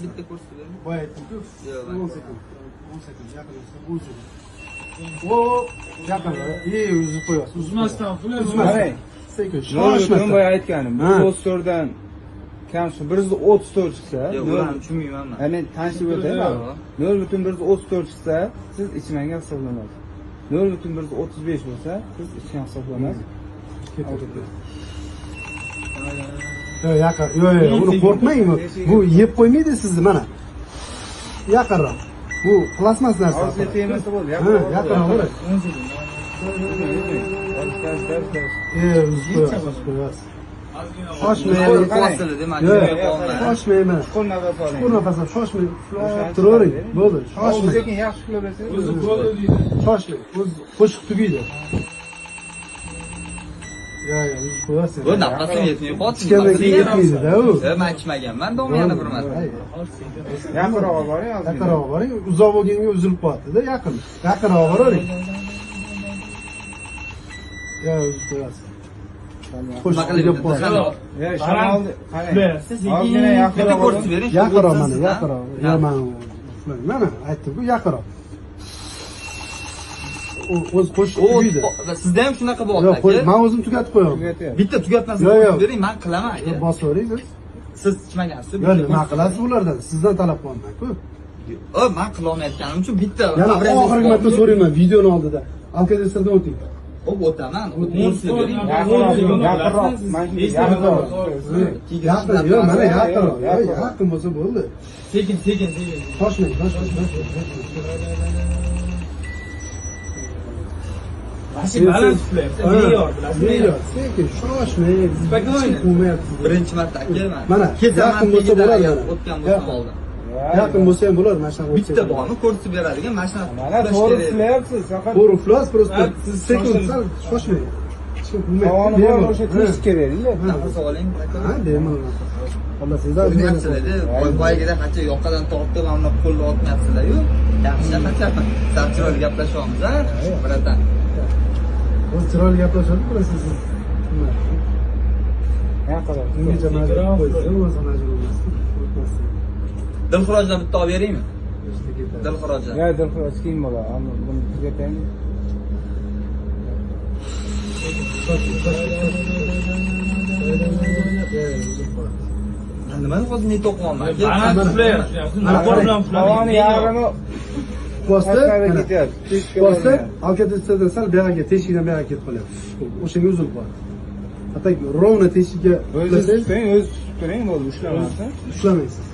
Bitta ko'rsatib bering. Boya aytdim-ku. 10 sekund. 10 sekund yaqinlashsa 10 sekund. O yaqinlar. Uzib qo'yasiz. Uzmasdan pul Uzmasdan. Sekin. Men boya aytganim, 134 dan kam shu 134 chiqsa, Yo'q, ularni tushunmayman men. men tanishib o'tayman. 0.134 chiqsa, siz ichmanga hisoblanasiz. 0.135 bo'lsa, siz ichgan hisoblanasiz. Yo'q, yaqin. Yo'q, uni qo'rqmang. Bu yeb qo'ymaydi sizni mana. Yaqinroq. Bu plasmas narsa. Hozir temasa bo'ldi. Yaqinroq bo'ling. 10 sekund. Uzib qo'yasiz. Shoshmang. Shoshmayman. Qo'l nafas oling. Qo'l nafas olib shoshmang. Turavering. Bo'ldi. Shoshmang. Sekin yaxshi qilaverasiz. O'zi bo'ldi deydi. Shoshmang. O'z qo'shiq tugaydi. Yo'q, uzib qo'yasiz. Bu nafasim yetmay qoldi. Ichgandan keyin yetmaydi-da u. Men ichmaganman, domla yana bir marta. Yaqinroq boring, Yaqinroq boring. Uzoq bo'lganga uzilib qo'yadi-da, yaqin. Yaqinroq boravering. Yo'q, uzib qo'yasiz. Qo'shiq tugab qo'yadi. Shamolni qarang. Ozgina Bitta yaqinroq ko'rsatib bering. Yaqinroq mana, yaqinroq. Yo'q, mana aytdim-ku, yaqinroq. O'z qo'shiq tugaydi. Sizda ham shunaqa Yo'q, bo'lyapti. men o'zim tugatib qo'yaman. Bitta tugatmasdan Yo'q, yo'q. qo'yib bering, men qilaman aka. Bosavering siz. Siz ichmagansiz. Yo'q, nima qilasiz ulardan? Sizdan talab qilyapman-ku. Men qila olmayotganim uchun bitta Yana oxirgi marta so'rayman videoni oldida. Alkadeslardan o'ting. O'taman. O'tib bering. Yaqinroq. Yaqin, yo'q, mana yaqinroq. Yaqin bo'lsa bo'ldi. Sekin. Shoshmang. Mashina baland tuflayapti. Me'yor, Me'yor. Sekin, shoshmang. Spokойно. Qo'ymayapsiz. Birinchi marta aka men. Mana, yaqin bo'lsa bo'ladi. O'tgan bo'lsam oldin. Yaqin bo'lsa ham bo'ladi, mashina bo'lsa. Bitta bormi ko'rsatib beradigan mashina. Mana to'g'ri ishlayapsiz, faqat To'g'ri uflas, просто siz sekund sal shoshmang. havoni bor o'sha teshikka bering-da. Nafas oling. Ha, bemalol. Xohlasangizlar, Ko'ryapsizlar-da, boyagida qancha yoqadan tortib, mana qo'lni otmayapsizlar-yu. Yaxshi qancha chiroyli gaplashyapmiz, ha? Biratan. o'z chiroyli gaplashadi, bilasizsiz. Yaqinroq. Ungacha majbur qo'ysa, o'zi majbur emas. Dilxirojdan bitta olib beringmi? Dilxirojdan. Ya dilxiroj keyin bo'ladi. Ammo buni tugataymi? Nimani hozir net o'qiyapman? Baland tuflayapti. Mana qo'l bilan Havoni yarmi Bosta, ketyapti. bosta, alkadeslardan sal bu yoqqa, teshikdan bu yoqqa ketib qolyapti. O'shanga uzilib qoladi. Hatta rovna teshikka O'zi tuting, o'zi tuting, bo'ldi, ushlamaysiz. ushlamaysiz.